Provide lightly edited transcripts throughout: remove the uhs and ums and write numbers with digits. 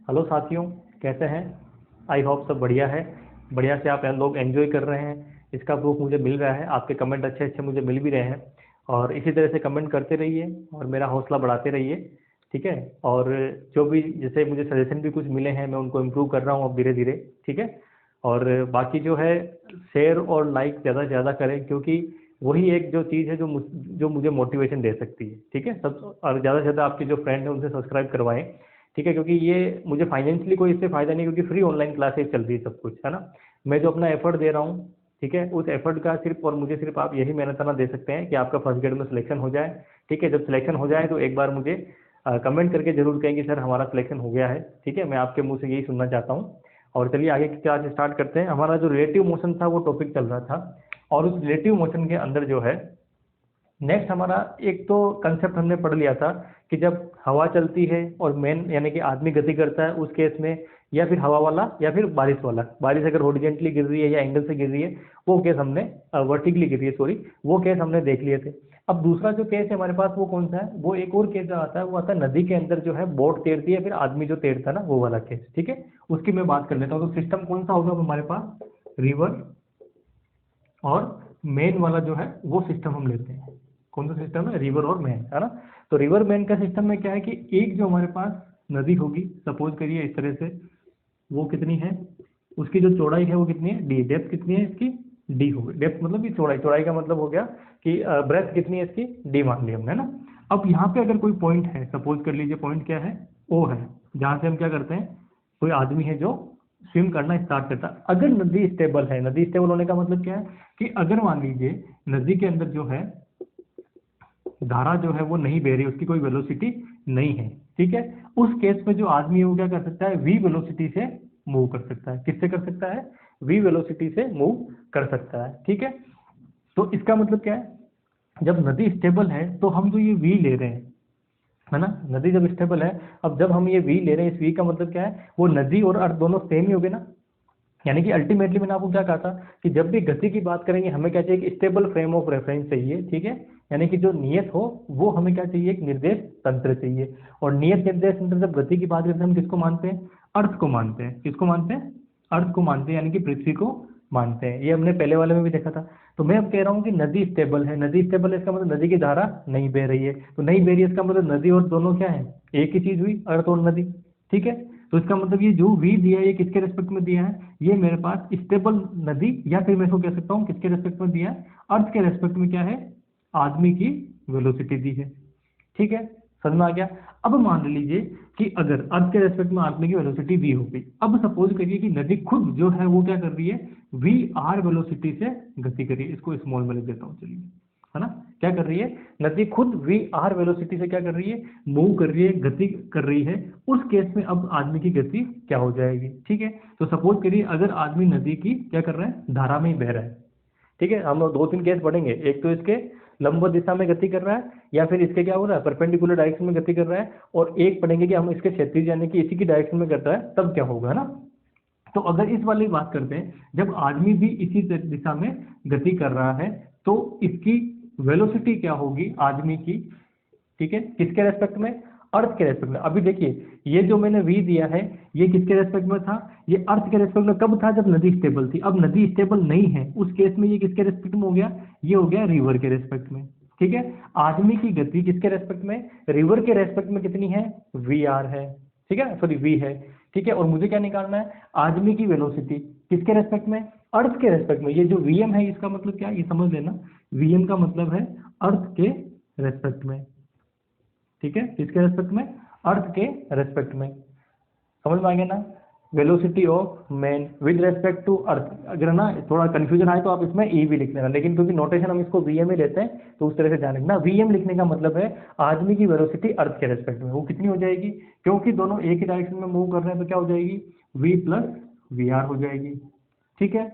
Hello साथियों, कैसे हैं? आई होप सब बढ़िया है। बढ़िया से आप लोग एंजॉय कर रहे हैं, इसका प्रूफ मुझे मिल रहा है। आपके कमेंट अच्छे अच्छे मुझे मिल भी रहे हैं, और इसी तरह से कमेंट करते रहिए और मेरा हौसला बढ़ाते रहिए। ठीक है। और जो भी जैसे मुझे सजेशन भी कुछ मिले हैं, मैं उनको इम्प्रूव कर रहा हूँ अब धीरे धीरे। ठीक है। और बाकी जो है, शेयर और लाइक ज़्यादा से ज़्यादा करें, क्योंकि वही एक जो चीज़ है जो मुझे मोटिवेशन दे सकती है। ठीक है सब। और ज़्यादा से ज़्यादा आपके जो फ्रेंड हैं उनसे सब्सक्राइब करवाएं। ठीक है, क्योंकि ये मुझे फाइनेंशियली कोई इससे फ़ायदा नहीं, क्योंकि फ्री ऑनलाइन क्लासेस चल रही है, सब कुछ है ना। मैं जो अपना एफर्ट दे रहा हूँ, ठीक है, उस एफर्ट का सिर्फ और मुझे सिर्फ आप यही मेहनताना दे सकते हैं कि आपका फर्स्ट ग्रेड में सिलेक्शन हो जाए। ठीक है, जब सिलेक्शन हो जाए तो एक बार मुझे कमेंट करके जरूर कहें कि सर हमारा सिलेक्शन हो गया है। ठीक है, मैं आपके मुंह से यही सुनना चाहता हूँ। और चलिए आगे की क्लास स्टार्ट करते हैं। हमारा जो रिलेटिव मोशन था वो टॉपिक चल रहा था, और उस रिलेटिव मोशन के अंदर जो है, नेक्स्ट हमारा एक तो कंसेप्ट हमने पढ़ लिया था कि जब हवा चलती है और मैन यानी कि आदमी गति करता है उस केस में, या फिर हवा वाला या फिर बारिश वाला, बारिश अगर हॉरिजॉन्टली गिर रही है या एंगल से गिर रही है, वो केस हमने वर्टिकली गिर रही है, सॉरी, वो केस हमने देख लिए थे। अब दूसरा जो केस है हमारे पास वो कौन सा है? वो एक और केस जो आता है वो आता है नदी के अंदर जो है बोट तैरती है, फिर आदमी जो तैरता है ना, वो वाला केस। ठीक है, उसकी मैं बात कर लेता हूँ। तो सिस्टम कौन सा होगा हमारे पास? रिवर और मेन वाला जो है वो सिस्टम हम लेते हैं। कौन सा सिस्टम है? रिवर और मेन, है ना। तो रिवर मेन का सिस्टम में क्या है कि एक जो हमारे पास नदी होगी, सपोज करिए इस तरह से, वो कितनी है, उसकी जो चौड़ाई है वो कितनी है? डी। डेप्थ कितनी है इसकी? डी होगी। डेप्थ मतलब कि चौड़ाई, चौड़ाई का मतलब हो गया कि ब्रेथ कितनी है इसकी? डी मान ली हमने, है ना। अब यहाँ पे अगर कोई पॉइंट है, सपोज कर लीजिए पॉइंट क्या है? ओ है, जहाँ से हम क्या करते हैं, कोई आदमी है जो स्विम करना स्टार्ट करता है। अगर नदी स्टेबल है, नदी स्टेबल होने का मतलब क्या है कि अगर मान लीजिए नदी के अंदर जो है धारा जो है वो नहीं बह रही, उसकी कोई वेलोसिटी नहीं है, ठीक है, उस केस में जो आदमी है वो क्या कर सकता है? वी वेलोसिटी से मूव कर सकता है। किससे कर सकता है? वी वेलोसिटी से मूव कर सकता है। ठीक है, तो इसका मतलब क्या है? जब नदी स्टेबल है तो हम जो ये वी ले रहे हैं, है ना, नदी जब स्टेबल है, अब जब हम ये वी ले रहे हैं, इस वी का मतलब क्या है? वो नदी और अर्थ दोनों सेम ही हो गए ना। यानी कि अल्टीमेटली मैंने आपको क्या कहा था कि जब भी गति की बात करेंगे हमें क्या चाहिए? एक स्टेबल फ्रेम ऑफ रेफरेंस चाहिए। ठीक है, यानी कि जो नियत हो वो हमें क्या चाहिए? एक निर्देश तंत्र चाहिए। और नियत निर्देश तंत्र जब गति की बात करते हैं हम किसको मानते हैं? अर्थ को मानते हैं। किसको मानते हैं? अर्थ को मानते हैं, यानी कि पृथ्वी को मानते हैं। ये हमने पहले वाले में भी देखा था। तो मैं अब कह रहा हूँ कि नदी स्टेबल है। नदी स्टेबल है इसका मतलब नदी की धारा नहीं बह रही है। तो नहीं बह रही है इसका मतलब नदी और दोनों क्या है? एक ही चीज हुई, अर्थ और नदी। ठीक है, तो इसका मतलब ये जो वी दिया है ये किसके रेस्पेक्ट में दिया है? ये मेरे पास स्टेबल नदी, या फिर मैं इसको कह सकता हूँ किसके रेस्पेक्ट में दिया है? अर्थ के रेस्पेक्ट में क्या है? आदमी की वेलोसिटी दी है। ठीक है, समझ में आ गया। अब मान लीजिए कि अगर अर्थ के रेस्पेक्ट में आदमी की वेलोसिटी वी हो गई, अब सपोज करिए कि नदी खुद जो है वो क्या कर रही है? वी आर वेलोसिटी से गति कर रही है। इसको स्मॉल में लिख देता हूँ, चलिए, है ना। क्या कर रही है? नदी खुद वी आर वेलोसिटी से क्या कर रही है? मूव कर रही है, गति कर रही है। उस केस में अब आदमी की गति क्या हो जाएगी? ठीक है, तो सपोज करिए अगर आदमी नदी की क्या कर रहा है? धारा में ही बह रहा है। ठीक है, हम लोग दो तीन केस पढ़ेंगे। एक तो इसके लंबवत दिशा में गति कर रहा है, या फिर इसके क्या हो रहा है? परपेंडिकुलर डायरेक्शन में गति कर रहा है। और एक पढ़ेंगे कि हम इसके क्षैतिज यानी कि इसी की डायरेक्शन में करता है, तब क्या होगा, है ना। तो अगर इस वाली बात करते हैं, जब आदमी भी इसी दिशा में गति कर रहा है तो इसकी वेलोसिटी क्या होगी आदमी की? ठीक है, किसके रेस्पेक्ट में? अर्थ के रेस्पेक्ट में। अभी देखिए, ये जो मैंने वी दिया है ये किसके रेस्पेक्ट में था? ये अर्थ के रेस्पेक्ट में कब था? जब नदी स्टेबल थी। अब नदी स्टेबल नहीं है, उस केस में ये किसके रेस्पेक्ट में हो गया? ये हो गया रिवर के रेस्पेक्ट में। ठीक है, आदमी की गति किसके रेस्पेक्ट में? रिवर के रेस्पेक्ट में कितनी है? वी आर है। ठीक है, सॉरी वी है। ठीक है, और मुझे क्या निकालना है? आदमी की वेलोसिटी किसके रेस्पेक्ट में? अर्थ के रेस्पेक्ट में। ये जो वीएम है इसका मतलब क्या है? ये समझ लेना, वीएम का मतलब है अर्थ के रेस्पेक्ट में। ठीक है, किसके रेस्पेक्ट में? अर्थ के रेस्पेक्ट में। समझ में आ गया ना? Velocity of man with respect to earth. अगर ना थोड़ा कंफ्यूजन आए तो आप इसमें ई भी लिख लेना, लेकिन क्योंकि नोटेशन हम इसको वीएम ही लेते हैं तो उस तरह से ध्यान रखना। वीएम लिखने का मतलब है आदमी की वेलोसिटी अर्थ के रेस्पेक्ट में। वो कितनी हो जाएगी? क्योंकि दोनों एक ही डायरेक्शन में मूव कर रहे हैं तो क्या हो जाएगी? वी प्लस वी आर हो जाएगी। ठीक है,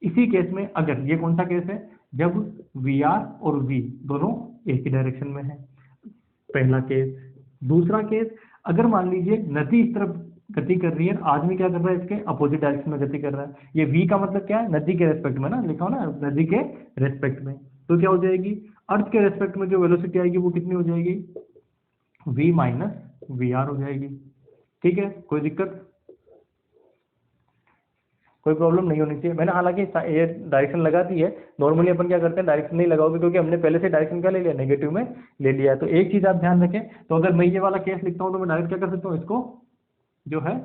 इसी केस में अगर ये कौन सा केस है? जब वी आर और वी दोनों एक ही डायरेक्शन में है, पहला केस। दूसरा केस, अगर मान लीजिए नदी इस तरफ गति कर रही है, आदमी क्या कर रहा है? इसके अपोजिट डायरेक्शन में गति कर रहा है। ये वी का मतलब क्या है? नदी के रेस्पेक्ट में ना, लिखा हो ना, नदी के रेस्पेक्ट में। तो क्या हो जाएगी? अर्थ के रेस्पेक्ट में जो वेलोसिटी आएगी वो कितनी हो जाएगी? वी माइनस वी आर हो जाएगी। ठीक है, कोई दिक्कत, कोई प्रॉब्लम नहीं होनी चाहिए। मैंने हालांकि ये डायरेक्शन लगा दी है। नॉर्मली अपन क्या करते हैं, डायरेक्शन नहीं लगाओगे क्योंकि हमने पहले से डायरेक्शन क्या ले लिया, नेगेटिव में ले लिया है। तो एक चीज़ आप ध्यान रखें, तो अगर मैं ये वाला केस लिखता हूँ तो मैं डायरेक्ट क्या कर सकता हूँ, इसको जो है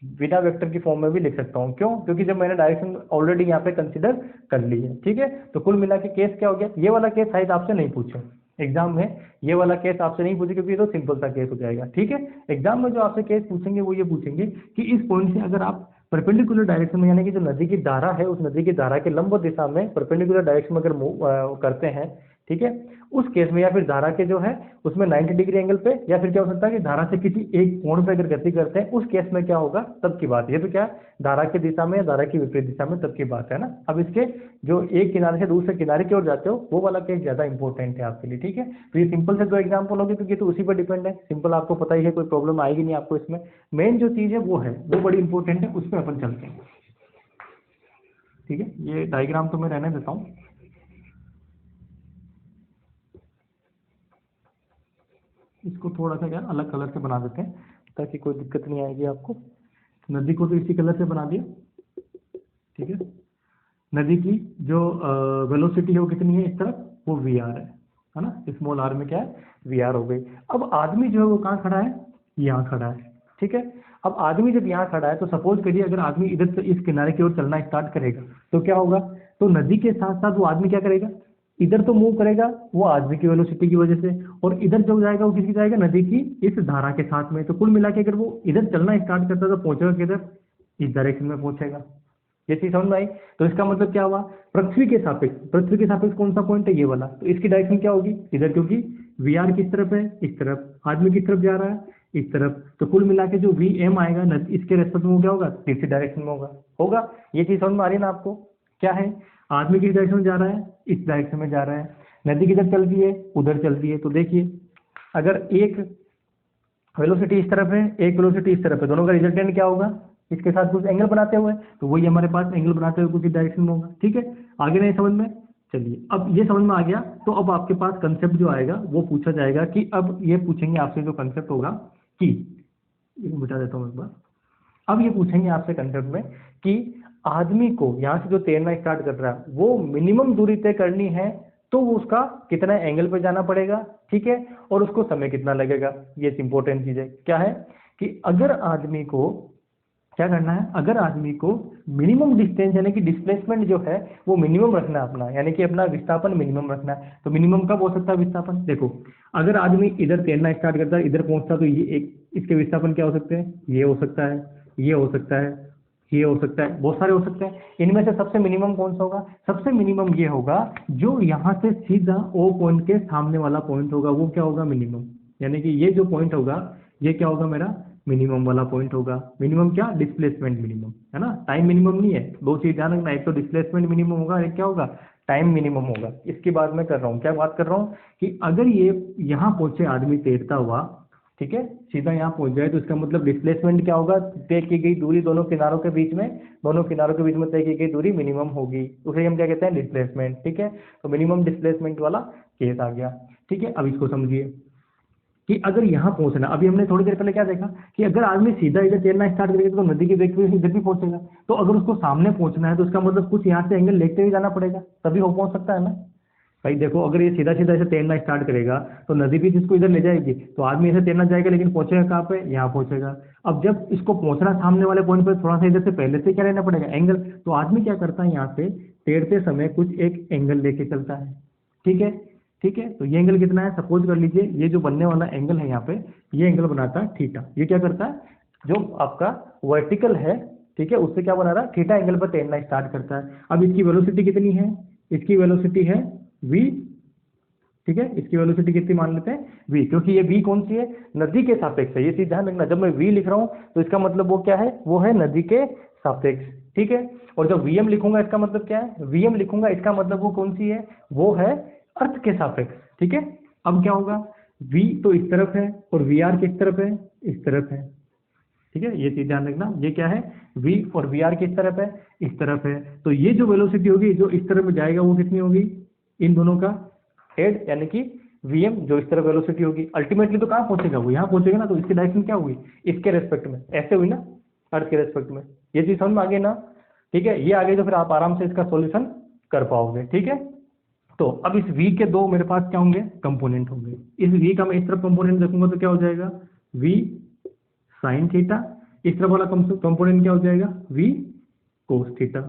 बिना वेक्टर की फॉर्म में भी लिख सकता हूँ। क्यों? क्योंकि जब मैंने डायरेक्शन ऑलरेडी यहाँ पे कंसिडर कर ली है। ठीक है, तो कुल मिला के केस क्या हो गया, ये वाला केस शायद आपसे नहीं पूछे एग्जाम में, ये वाला केस आपसे नहीं पूछे क्योंकि ये तो सिंपल सा केस हो जाएगा। ठीक है, एग्जाम में जो आपसे केस पूछेंगे वो ये पूछेंगे कि इस पॉइंट से अगर आप परपेंडिकुलर डायरेक्शन में, यानी कि जो नदी की धारा है उस नदी की धारा के लंब दिशा में परपेंडिकुलर डायरेक्शन में अगर मूव करते हैं, ठीक है, उस केस में या फिर धारा के जो है उसमें 90 डिग्री एंगल पे, या फिर क्या हो सकता है कि धारा से किसी एक कोण पे अगर गति करते हैं, उस केस में क्या होगा, तब की बात। ये तो क्या है, धारा की दिशा में या धारा की विपरीत दिशा में, तब की बात है ना। अब इसके जो एक किनारे से दूसरे किनारे की ओर जाते हो वो वाला केस ज्यादा इंपॉर्टेंट है आपके लिए। ठीक है, तो ये सिंपल से दो एग्जाम्पल होगी क्योंकि तो उसी पर डिपेंड है। सिंपल आपको पता ही है, कोई प्रॉब्लम आएगी नहीं आपको इसमें। मेन जो चीज है वो है, वो बड़ी इंपॉर्टेंट है, उस पर अपन चलते हैं। ठीक है, ये डायग्राम तो मैं रहने देता हूँ। इसको थोड़ा सा क्या अलग कलर से बना देते हैं ताकि कोई दिक्कत नहीं आएगी आपको। नदी को तो इसी कलर से बना दिया। ठीक है, नदी की जो वेलोसिटी है वो कितनी है इस तरफ, वो वी आर है ना, स्मॉल आर में क्या है, वी आर हो गई। अब आदमी जो है वो कहाँ खड़ा है, यहाँ खड़ा है। ठीक है, अब आदमी जब यहाँ खड़ा है तो सपोज करिए अगर आदमी इधर से इस किनारे की ओर चलना स्टार्ट करेगा तो क्या होगा, तो नदी के साथ साथ वो आदमी क्या करेगा, इधर तो मूव करेगा वो आदमी की वेलोसिटी की वजह से, और इधर जो जाएगा वो किसकी जाएगा, नदी की इस धारा के साथ में। तो कुल मिला के अगर वो इधर चलना स्टार्ट करता है तो पहुंचेगा किधर, इस डायरेक्शन में पहुंचेगा। ये चीज समझ में आई। तो इसका मतलब क्या हुआ, पृथ्वी के सापेक्ष कौन सा पॉइंट है, ये वाला, तो इसकी डायरेक्शन क्या होगी, इधर, क्योंकि वी आर किस तरफ है, इस तरफ, आदमी किस तरफ जा रहा है, इस तरफ। तो कुल मिला के जो वी एम आएगा इसके रेस्पेक्ट में वो क्या होगा, तीसरी डायरेक्शन में होगा। ये चीज समझ में आ रही है ना आपको, क्या है, आदमी किस डायरेक्शन में जा रहा है, इस डायरेक्शन में जा रहा है, नदी किधर चल रही है, उधर चल रही है। तो देखिए अगर एक वेलोसिटी इस तरफ है, एक वेलोसिटी इस तरफ है, दोनों का रिजल्टेंट क्या होगा, इसके साथ कुछ एंगल बनाते हुए, तो वही हमारे पास एंगल बनाते हुए कुछ इस डायरेक्शन में होगा। ठीक है, आगे नहीं समझ में, चलिए अब ये समझ में आ गया। तो अब आपके पास कंसेप्ट जो आएगा वो पूछा जाएगा कि अब ये पूछेंगे आपसे जो कंसेप्ट होगा कि, ये मिटा देता हूँ एक बार। अब ये पूछेंगे आपसे कंसेप्ट में कि आदमी को यहाँ से जो तैरना स्टार्ट कर रहा है वो मिनिमम दूरी तय करनी है, तो वो उसका कितना एंगल पे जाना पड़ेगा। ठीक है, और उसको समय कितना लगेगा। ये इंपॉर्टेंट चीज है, क्या है कि अगर आदमी को क्या करना है, अगर आदमी को मिनिमम डिस्टेंस यानी कि डिस्प्लेसमेंट जो है वो मिनिमम रखना है अपना, यानी कि अपना विस्थापन मिनिमम रखना है। तो मिनिमम कब हो सकता है विस्थापन, देखो अगर आदमी इधर तैरना स्टार्ट करता है, इधर पहुंचता है, तो ये एक इसके विस्थापन क्या हो सकते हैं, ये हो सकता है, ये हो सकता है, ये हो सकता है, बहुत सारे हो सकते हैं। इनमें से सबसे मिनिमम कौन सा होगा, सबसे मिनिमम ये होगा जो यहाँ से सीधा ओ पॉइंट के सामने वाला पॉइंट होगा, वो क्या होगा, मिनिमम। यानी कि ये जो पॉइंट होगा ये क्या होगा, मेरा मिनिमम वाला पॉइंट होगा। मिनिमम क्या, डिस्प्लेसमेंट मिनिमम, है ना, टाइम मिनिमम नहीं है। दो चीज ध्यान रखना, एक तो डिस्प्लेसमेंट मिनिमम होगा, एक क्या होगा, टाइम मिनिमम होगा। इसकी बात मैं कर रहा हूँ, क्या बात कर रहा हूँ कि अगर ये यहाँ पहुंचे आदमी तैरता हुआ, ठीक है, सीधा यहाँ पहुंच जाए, तो इसका मतलब डिस्प्लेसमेंट क्या होगा, तय की गई दूरी दोनों किनारों के बीच में, तय की गई दूरी मिनिमम होगी, उसे हम क्या कहते हैं, डिस्प्लेसमेंट। ठीक है, तो मिनिमम डिस्प्लेसमेंट वाला केस आ गया। ठीक है, अब इसको समझिए कि अगर यहाँ पहुंचना, अभी हमने थोड़ी देर पहले क्या देखा कि अगर आदमी सीधा इधर तैरना स्टार्ट करेगा तो नदी के वेग पे इधर भी पहुंचेगा। तो अगर उसको सामने पहुंचना है तो उसका मतलब कुछ यहाँ से एंगल लेते हुए जाना पड़ेगा, तभी वो पहुंच सकता है ना भाई। देखो अगर ये सीधा सीधा ऐसे तैरना स्टार्ट करेगा तो नदी भी जिसको इधर ले जाएगी, तो आदमी ऐसे तैरना जाएगा, लेकिन पहुंचेगा कहाँ पे, यहाँ पहुंचेगा। अब जब इसको पहुंचना सामने वाले पॉइंट पर, थोड़ा सा इधर से पहले से क्या लेना पड़ेगा, एंगल। तो आदमी क्या करता है, यहाँ से तैरते समय कुछ एक एंगल लेके चलता है। ठीक है, ठीक है, तो ये एंगल कितना है, सपोज कर लीजिए ये जो बनने वाला एंगल है यहाँ पे, ये एंगल बनाता है थीटा। ये क्या करता है, जो आपका वर्टिकल है, ठीक है, उससे क्या बना रहा है, थीटा एंगल पर तैरना स्टार्ट करता है। अब इसकी वेलोसिटी कितनी है, इसकी वेलोसिटी है v। ठीक है, इसकी वेलोसिटी कितनी मान लेते हैं, v, क्योंकि ये v कौन सी है, नदी के सापेक्ष है। ये चीज ध्यान रखना, जब मैं v लिख रहा हूँ तो इसका मतलब वो क्या है, वो है नदी के सापेक्ष। ठीक है, और जब vm लिखूंगा इसका मतलब क्या है, vm लिखूंगा इसका मतलब वो कौन सी है, वो है अर्थ के सापेक्ष। ठीक है, अब क्या होगा, v तो इस तरफ है और vr किस तरफ है, इस तरफ है। ठीक है, ये चीज ध्यान रखना, ये क्या है, v और vr किस तरफ है, इस तरफ है। तो ये जो वेलोसिटी होगी जो इस तरफ में जाएगा वो कितनी होगी, इन दोनों का हेड यानी कि vm जो इस तरफ वेलोसिटी होगी, अल्टीमेटली तो कहाँ पहुंचेगा, वो यहाँ पहुंचेगा ना, तो इसकी डायरेक्शन क्या हुई, इसके रेस्पेक्ट में, ऐसे हुई ना, अर्थ के रेस्पेक्ट में। ये चीज समझ में आ गई ना, ठीक है, ये आ गई तो फिर आप आराम से इसका सॉल्यूशन कर पाओगे, ठीक है। तो अब इस v के दो मेरे पास क्या होंगे, कंपोनेंट होंगे। इस v का मैं इस तरफ कंपोनेंट देखूंगा तो क्या हो जाएगा, v साइन थीटा, इस तरफ वाला कंपोनेंट क्या हो जाएगा, v कोस थीटा,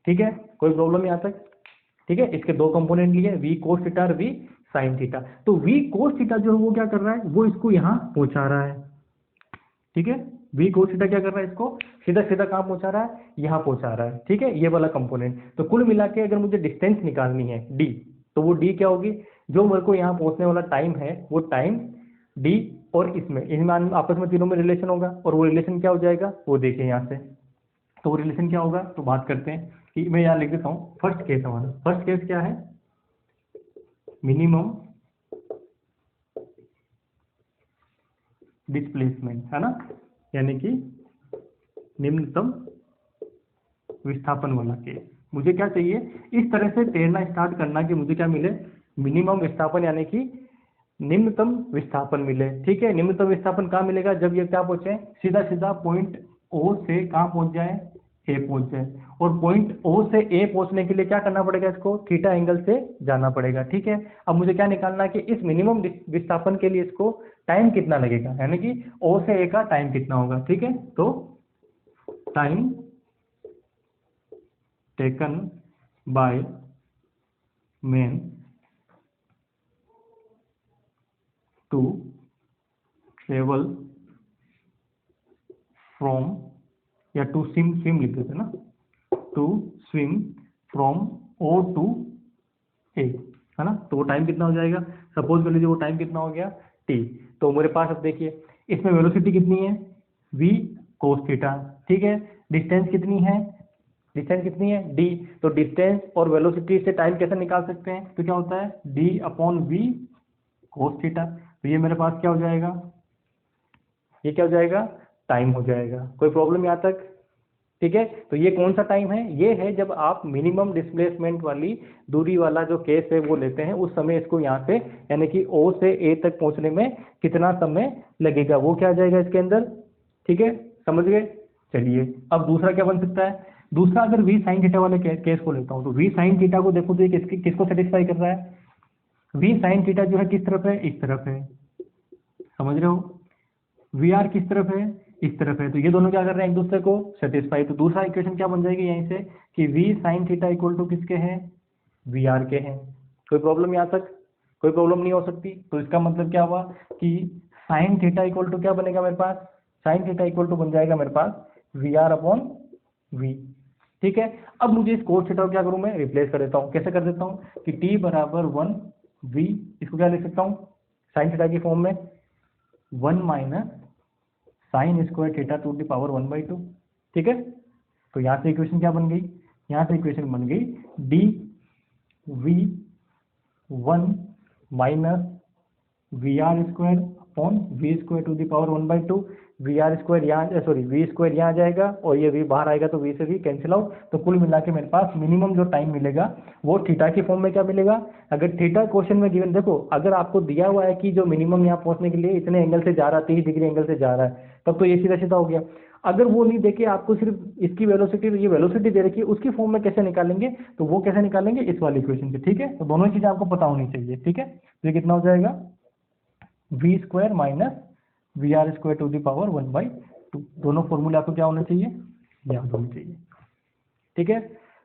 ठीक है, कोई प्रॉब्लम यहाँ तक, ठीक है। इसके दो कंपोनेंट लिए, v कोस थीटा और v साइन थीटा। तो v कोस थीटा जो है वो क्या कर रहा है, वो इसको यहाँ पहुंचा रहा है, ठीक है। v कोस थीटा क्या कर रहा है, इसको सीधा सीधा कहाँ पहुंचा रहा है, यहाँ पहुंचा रहा है, ठीक है, ये वाला कंपोनेंट। तो कुल मिला के अगर मुझे डिस्टेंस निकालनी है d, तो वो d क्या होगी, जो मेरे को यहाँ पहुंचने वाला टाइम है वो टाइम d, और इसमें आपस में तीनों में रिलेशन होगा, और वो रिलेशन क्या हो जाएगा, वो देखिए यहाँ से, तो वो रिलेशन क्या होगा, तो बात करते हैं कि मैं यहाँ लिख देता हूँ फर्स्ट केस हमारा। फर्स्ट केस क्या है, मिनिमम डिस्प्लेसमेंट, है ना, यानी कि निम्नतम विस्थापन वाला केस। मुझे क्या चाहिए, इस तरह से तैरना स्टार्ट करना कि मुझे क्या मिले, मिनिमम विस्थापन यानी कि निम्नतम विस्थापन मिले, ठीक है। निम्नतम विस्थापन कहाँ मिलेगा, जब ये क्या पहुंचे, सीधा सीधा पॉइंट ओ से कहाँ पहुंच जाए, ए पहुंच जाए, और पॉइंट ओ से ए पहुंचने के लिए क्या करना पड़ेगा, इसको थीटा एंगल से जाना पड़ेगा, ठीक है। अब मुझे क्या निकालना है कि इस मिनिमम विस्थापन के लिए इसको टाइम कितना लगेगा, यानी कि ओ से ए का टाइम कितना होगा, ठीक है। तो time taken by man to travel from, या टू स्विम लिख देते ना, to swim from O to A, है ना। तो वो टाइम कितना हो जाएगा, सपोज कर लीजिए वो टाइम कितना हो गया t। तो मेरे पास अब देखिए इसमें वेलोसिटी कितनी है, v कोस थीटा, ठीक है। डिस्टेंस कितनी है, डिस्टेंस कितनी है d, तो डिस्टेंस और वेलोसिटी से टाइम कैसे निकाल सकते हैं, तो क्या होता है d upon v cos theta. तो ये मेरे पास क्या हो जाएगा, ये क्या हो जाएगा, टाइम हो जाएगा। कोई प्रॉब्लम यहाँ तक, ठीक है। तो ये कौन सा टाइम है, ये है जब आप मिनिमम डिस्प्लेसमेंट वाली दूरी वाला जो केस है वो लेते हैं, उस समय इसको यहाँ से यानी कि O से A तक पहुंचने में कितना समय लगेगा, वो क्या आ जाएगा इसके अंदर, ठीक है, समझ गए। चलिए अब दूसरा क्या बन सकता है, दूसरा अगर v साइन थीटा वाले केस को लेता हूँ, तो v साइन थीटा को देखो तो ये किसको सेटिस्फाई कर रहा है, v साइन थीटा जो है किस तरफ है, इस तरफ है, समझ रहे हो, VR किस तरफ है, इस तरफ है, तो ये दोनों क्या कर रहे हैं, एक दूसरे को सेटिस्फाई। तो दूसरा इक्वेशन क्या बन जाएगी यहीं से कि v sine theta equal to किसके हैं, VR के हैं। कोई प्रॉब्लम यहाँ तक, कोई प्रॉब्लम नहीं हो सकती। तो इसका मतलब क्या हुआ कि साइन थीटा इक्वल टू क्या बनेगा मेरे पास, साइन थीटा इक्वल टू बन जाएगा मेरे पास VR अपॉन v, ठीक है। अब मुझे इस कोस थीटा को क्या करूँ, मैं रिप्लेस कर देता हूँ। कैसे कर देता हूँ कि t बराबर 1 v, इसको क्या लिख सकता हूँ साइन थीटा की फॉर्म में 1 minus sine square theta two the power 1/2, ठीक है। तो यहाँ से इक्वेशन क्या बन गई, यहाँ से इक्वेशन बन गई D V 1 minus V R square upon V square to the power 1/2। V R square यहाँ, सॉरी वी स्क्वायर यहाँ जाएगा और ये वी बाहर आएगा, तो वी से वी कैंसिल आउट। तो कुल मिला के मेरे पास मिनिमम जो टाइम मिलेगा वो थीटा की फॉर्म में क्या मिलेगा। अगर थीटा क्वेश्चन में गिवन, देखो अगर आपको दिया हुआ है कि जो मिनिमम यहाँ पहुंचने के लिए इतने एंगल से जा रहा है, 30 डिग्री एंगल से जा रहा है, तब तो ये सीधा सीधा हो गया। अगर वो नहीं देके आपको सिर्फ इसकी वेलोसिटी, ये वेलोसिटी दे रखी है, उसकी फॉर्म में कैसे निकालेंगे, तो वो कैसे निकालेंगे इस वाली इक्वेशन से, ठीक है। तो दोनों चीजें आपको पता होनी चाहिए, ठीक है। तो ये कितना हो जाएगा V square minus V R square to the power 1/2। दोनों फॉर्मूले आपको क्या होने चाहिए, याद होने चाहिए, ठीक है।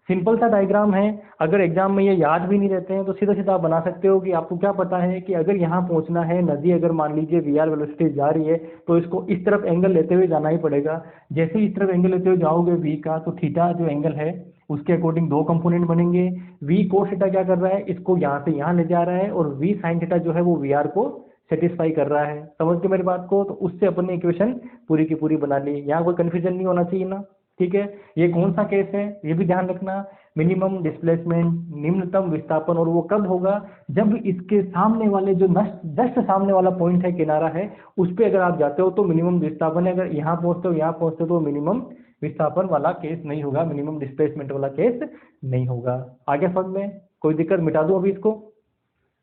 सिंपल सा डायग्राम है। अगर एग्जाम में ये याद भी नहीं रहते हैं तो सीधा सीधा आप बना सकते हो कि आपको क्या पता है कि अगर यहाँ पहुंचना है, नदी अगर मान लीजिए वी आर वेलोसिटी जा रही है, तो इसको इस तरफ एंगल लेते हुए जाना ही पड़ेगा। जैसे ही इस तरफ एंगल लेते हुए जाओगे वी का, तो थीटा जो एंगल है उसके अकॉर्डिंग दो कंपोनेंट बनेंगे। वी कोस थीटा क्या कर रहा है, इसको यहाँ से यहाँ ले जा रहा है, और वी साइन थीटा जो है वो वी आर को सेटिस्फाई कर रहा है। समझ के मेरी बात को, तो उससे अपन ने इक्वेशन पूरी की पूरी बना ली। यहाँ कोई कंफ्यूजन नहीं होना चाहिए ना, ठीक है। ये कौन सा केस है ये भी ध्यान रखना, मिनिमम डिस्प्लेसमेंट, निम्नतम विस्थापन, और वो कब होगा जब इसके सामने वाले जो जस्ट सामने वाला पॉइंट है, किनारा है, उस पर अगर आप जाते हो तो मिनिमम विस्थापन है। अगर यहाँ पहुंचते हो, यहाँ पहुंचते हो, तो मिनिमम विस्थापन वाला केस नहीं होगा, मिनिमम डिस्प्लेसमेंट वाला केस नहीं होगा। आगे समझ में कोई दिक्कत, मिटा दूं अभी इसको,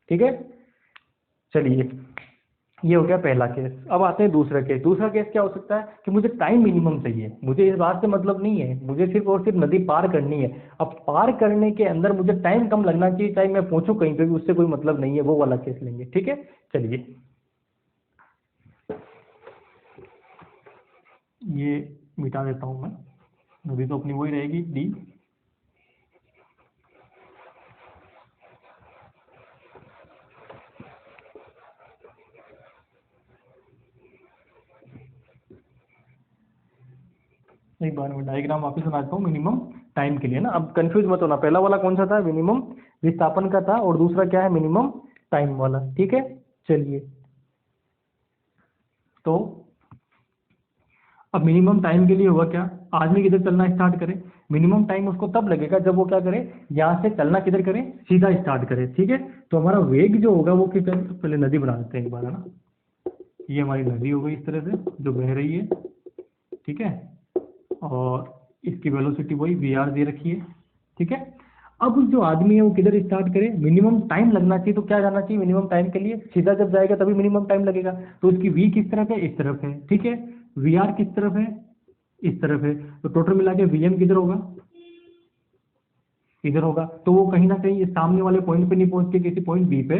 ठीक है। चलिए, ये हो गया पहला केस। अब आते हैं दूसरा केस। दूसरा केस क्या हो सकता है कि मुझे टाइम मिनिमम चाहिए, मुझे इस बात से मतलब नहीं है, मुझे सिर्फ और सिर्फ नदी पार करनी है। अब पार करने के अंदर मुझे टाइम कम लगना चाहिए, चाहे मैं पहुंचूं कहीं पे भी, उससे कोई मतलब नहीं है, वो वाला केस लेंगे। ठीक है, चलिए ये मिटा देता हूं मैं, नदी तो अपनी वही रहेगी डी। एक बार मैं डायग्राम वापस बनाता हूँ मिनिमम टाइम के लिए ना। अब कंफ्यूज मत होना, पहला वाला कौन सा था, मिनिमम विस्थापन का था, और दूसरा क्या है, मिनिमम टाइम वाला। ठीक है, चलिए तो अब मिनिमम टाइम के लिए हुआ क्या, आदमी किधर चलना स्टार्ट करे, मिनिमम टाइम उसको तब लगेगा जब वो क्या करे, यहाँ से चलना किधर करे, सीधा स्टार्ट करे। ठीक है, तो हमारा वेग जो होगा वो किधर, पहले नदी बना देते हैं एक बार, है ना। ये हमारी नदी हो गई इस तरह से जो बह रही है। ठीक है, और इसकी वेलोसिटी वही वी आर दे रखी है। ठीक है, अब जो आदमी है वो किधर स्टार्ट करे, मिनिमम टाइम लगना चाहिए, तो क्या जाना चाहिए मिनिमम टाइम के लिए, सीधा जब जाएगा तभी मिनिमम टाइम लगेगा। तो उसकी वी किस तरफ है, इस तरफ है। ठीक है, वी आर किस तरफ है, इस तरफ है। तो टोटल मिला के वी एम किधर होगा, इधर होगा। तो वो कहीं ना कहीं इस सामने वाले पॉइंट पे नहीं पहुंच के किसी पॉइंट बी पे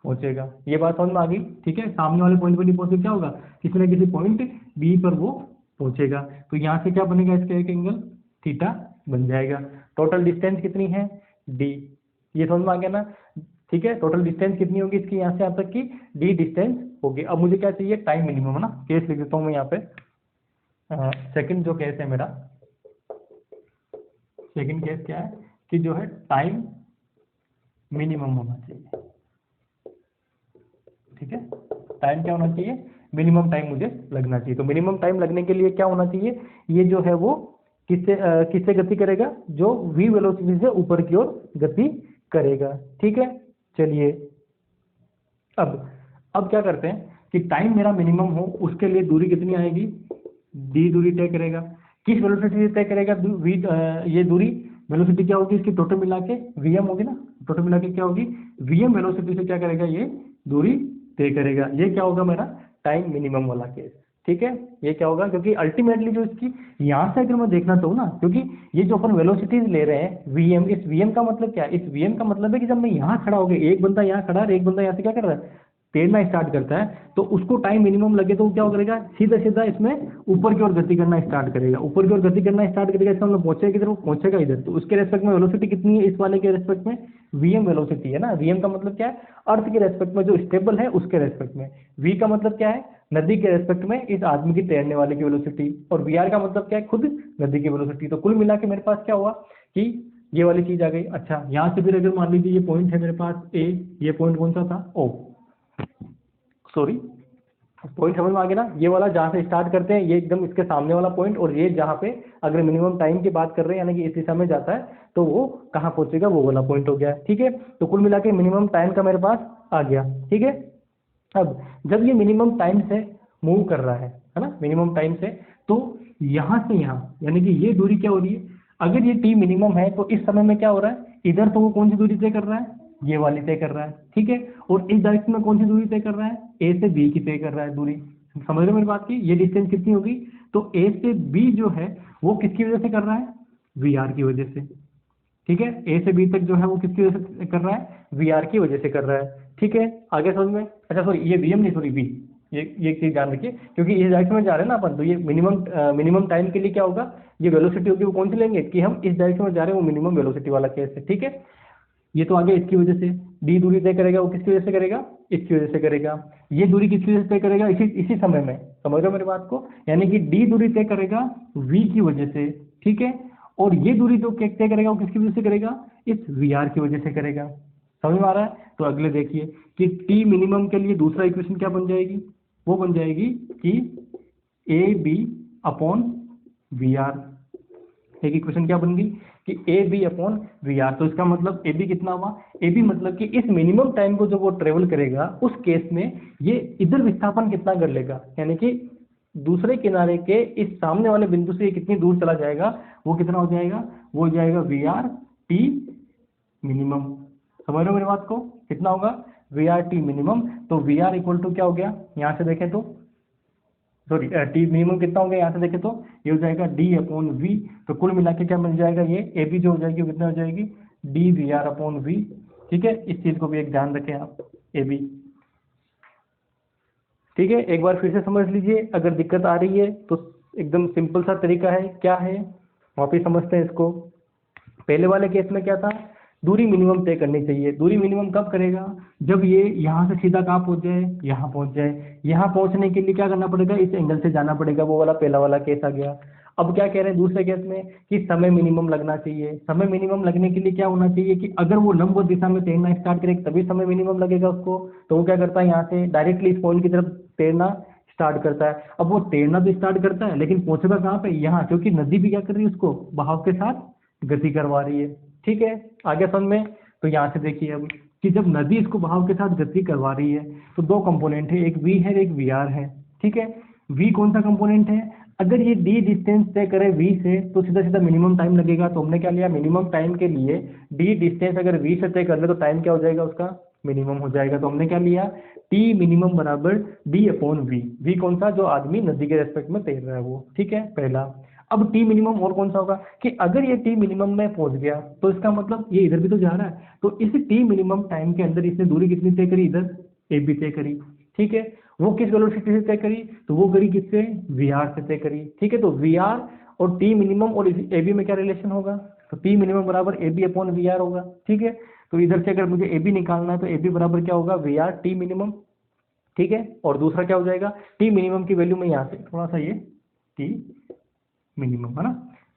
पहुंचेगा। ये बात समझ में आ गई। ठीक है, सामने वाले पॉइंट पे नहीं पहुंच के क्या होगा, किसी न किसी पॉइंट बी पर वो पहुंचेगा। तो यहाँ से क्या बनेगा, इसका एक एंगल थीटा बन जाएगा। टोटल डिस्टेंस कितनी है, डी। ये समझ में आ गया ना। ठीक है, टोटल डिस्टेंस कितनी होगी इसकी, यहाँ से यहाँ तक की डी डिस्टेंस होगी। अब मुझे क्या चाहिए, टाइम मिनिमम, है ना। केस लिख देता हूँ मैं यहाँ पे। सेकंड जो केस है मेरा, सेकंड केस क्या है कि जो है टाइम मिनिमम होना चाहिए। ठीक है, टाइम क्या होना चाहिए, मिनिमम टाइम मुझे लगना चाहिए। तो मिनिमम टाइम लगने के लिए क्या होना चाहिए, ये जो है वो किससे गति करेगा, जो v वेलोसिटी से ऊपर की ओर गति करेगा। ठीक है, चलिए अब क्या करते हैं कि टाइम मेरा मिनिमम हो, उसके लिए दूरी कितनी आएगी, d दूरी तय करेगा। किस वेलोसिटी से तय करेगा, ये दूरी वेलोसिटी क्या होगी इसकी, टोटल मिला के vm होगी ना। टोटल मिला के क्या होगी, vm वेलोसिटी से क्या करेगा, ये दूरी तय करेगा। ये क्या होगा मेरा टाइम मिनिमम वाला केस। ठीक है, ये क्या होगा, क्योंकि अल्टीमेटली जो इसकी यहाँ से अगर मैं देखना चाहूँ ना, क्योंकि ये जो अपन वेलोसिटीज ले रहे हैं vm, इस vm का मतलब क्या है, इस vm का मतलब है कि जब मैं यहाँ खड़ा हो गया, एक बंदा यहाँ खड़ा है, एक बंदा यहाँ से क्या कर रहा है, तैरना स्टार्ट करता है, तो उसको टाइम मिनिमम लगे तो वो क्या करेगा, सीधा सीधा इसमें ऊपर की ओर गति करना स्टार्ट करेगा। ऊपर की ओर गति करना स्टार्ट करेगा, इसका मतलब पहुंचेगा किधर, वो पहुंचेगा इधर। तो उसके रेस्पेक्ट में वेलोसिटी कितनी है, इस वाले के रेस्पेक्ट में vm वेलोसिटी है ना। vm का मतलब क्या है, अर्थ के रेस्पेक्ट में जो स्टेबल है उसके रेस्पेक्ट में। v का मतलब क्या है, नदी के रेस्पेक्ट में इस आदमी की तैरने वाले की वेलोसिटी। और vr का मतलब क्या है, खुद नदी की वेलोसिटी। तो कुल मिला के मेरे पास क्या हुआ कि ये वाली चीज आ गई। अच्छा, यहाँ से फिर अगर मान लीजिए ये पॉइंट है मेरे पास ए, ये पॉइंट कौन सा था, ओ सॉरी, पॉइंट समझ में आ गया ना। ये वाला जहाँ से स्टार्ट करते हैं, ये एकदम इसके सामने वाला पॉइंट, और ये जहाँ पे अगर मिनिमम टाइम की बात कर रहे हैं, यानी कि इस दिशा में जाता है, तो वो कहाँ पहुंचेगा, वो वाला पॉइंट हो गया। ठीक है, तो कुल मिला के मिनिमम टाइम का मेरे पास आ गया। ठीक है, अब जब ये मिनिमम टाइम से मूव कर रहा है ना, मिनिमम टाइम से, तो यहाँ से यहाँ, यानी कि ये दूरी क्या हो रही है, अगर ये टी मिनिमम है तो इस समय में क्या हो रहा है, इधर तो वो कौन सी दूरी तय कर रहा है, ये वाली तय कर रहा है। ठीक है, और इस डायरेक्शन में कौन सी दूरी तय कर रहा है, ए से बी की तय कर रहा है दूरी। समझ रहे हो मेरी बात की, ये डिस्टेंस कितनी होगी, तो ए से बी जो है वो किसकी वजह से कर रहा है, वी आर की वजह से। ठीक है, ए से बी तक जो है वो किसकी वजह से कर रहा है, वी आर की वजह से कर रहा है। ठीक है, आगे समझ में। अच्छा सॉरी, ये वी एम नहीं, सॉरी वी, ये चीज ध्यान रखिए, क्योंकि इस डायरेक्शन में जा रहे हैं ना अपन, तो ये मिनिमम टाइम के लिए क्या होगा, ये वेलोसिटी होगी वो कौन सी लेंगे, कि हम इस डायरेक्शन में जा रहे हैं, वो मिनिमम वेलोसिटी वाला केस है। ठीक है, ये तो आगे इसकी वजह से डी दूरी तय करेगा, वो किसकी वजह से करेगा, इसकी वजह से करेगा। ये दूरी किसकी वजह से तय करेगा, इसी इसी समय में, समझ रहे हो मेरी बात को, यानी कि डी दूरी तय करेगा वी की वजह से। ठीक है, और ये दूरी जो तय करेगा वो किसकी वजह से करेगा, इस वी आर की वजह से करेगा। समझ में आ रहा है। तो अगले देखिए कि टी मिनिमम के लिए दूसरा इक्वेशन क्या बन जाएगी, वो बन जाएगी कि A B upon V R. एक इक्वेशन क्या बन गई कि A B upon V R. तो इसका मतलब ए बी कितना हुआ, ए बी मतलब कि इस मिनिमम टाइम को जब वो ट्रेवल करेगा उस केस में ये इधर विस्थापन कितना कर लेगा, यानी कि दूसरे किनारे के इस सामने वाले बिंदु से ये कितनी दूर चला जाएगा, वो कितना हो जाएगा, वो हो जाएगा वी आर टी मिनिमम। समझ रहे हो मेरी बात को, कितना होगा, वी आर टी मिनिमम, तो वी आर इक्वल टू क्या हो गया, यहाँ से देखें तो सॉरी टी मिनिमम कितना हो गया, यहाँ से देखें तो ये हो जाएगा डी अपॉन वी। तो कुल मिला के क्या मिल जाएगा, ये ए बी जो हो जाएगी वो कितना हो जाएगी, D V R upon V. ठीक है, इस चीज़ को भी एक ध्यान रखें आप, ए बी। ठीक है, एक बार फिर से समझ लीजिए, अगर दिक्कत आ रही है तो एकदम सिंपल सा तरीका है, क्या है वापिस समझते हैं इसको। पहले वाले केस में क्या था, दूरी मिनिमम तय करनी चाहिए। दूरी मिनिमम कब करेगा, जब ये यहाँ से सीधा कहाँ पहुँच जाए, यहाँ पहुँच जाए। यहाँ पहुँचने के लिए क्या करना पड़ेगा, इस एंगल से जाना पड़ेगा, वो वाला पहला वाला केस आ गया। अब क्या कह रहे हैं दूसरे केस में कि समय मिनिमम लगना चाहिए। समय मिनिमम लगने के लिए क्या होना चाहिए कि अगर वो लंबवत दिशा में तैरना स्टार्ट करे तभी समय मिनिमम लगेगा उसको। तो वो क्या करता है, यहाँ से डायरेक्टली इस पॉइंट की तरफ तैरना स्टार्ट करता है। अब वो तैरना भी स्टार्ट करता है लेकिन पहुंचेगा कहाँ पे, यहाँ, क्योंकि नदी भी क्या कर रही है, उसको बहाव के साथ गति करवा रही है। ठीक है, आगे समझ में। तो यहाँ से देखिए अब कि जब नदी इसको बहाव के साथ गति करवा रही है तो दो कंपोनेंट है, एक वी है एक वी आर है। ठीक है, वी कौन सा कंपोनेंट है, अगर ये डी डिस्टेंस तय करे वी से तो सीधा सीधा मिनिमम टाइम लगेगा। तो हमने क्या लिया, मिनिमम टाइम के लिए डी डिस्टेंस अगर वी से तय कर ले तो टाइम क्या हो जाएगा उसका, मिनिमम हो जाएगा। तो हमने क्या लिया, टी मिनिमम बराबर डी अपॉन वी। वी कौन सा, जो आदमी नदी के रेस्पेक्ट में तैर रहा है वो। ठीक है, पहला। अब टी मिनिमम और कौन सा होगा कि अगर ये टी मिनिमम में पहुंच गया तो इसका मतलब ये इधर भी तो जा रहा है, तो इस टी मिनिमम टाइम के अंदर इसने दूरी कितनी तय करी, इधर ए बी तय करी। ठीक है, वो किस वेलोसिटी से तय करी, तो वो करी किससे, वी आर से तय करी। ठीक है, तो वी आर और टी मिनिमम और ए बी में क्या रिलेशन होगा, तो टी मिनिमम बराबर A B upon V R होगा। ठीक है, तो इधर से अगर मुझे ए बी निकालना है तो ए बी बराबर क्या होगा, वी आर टी मिनिमम। ठीक है, और दूसरा क्या हो जाएगा, टी मिनिमम की वैल्यू मैं यहाँ से थोड़ा सा ये टी मिनिमम है ना,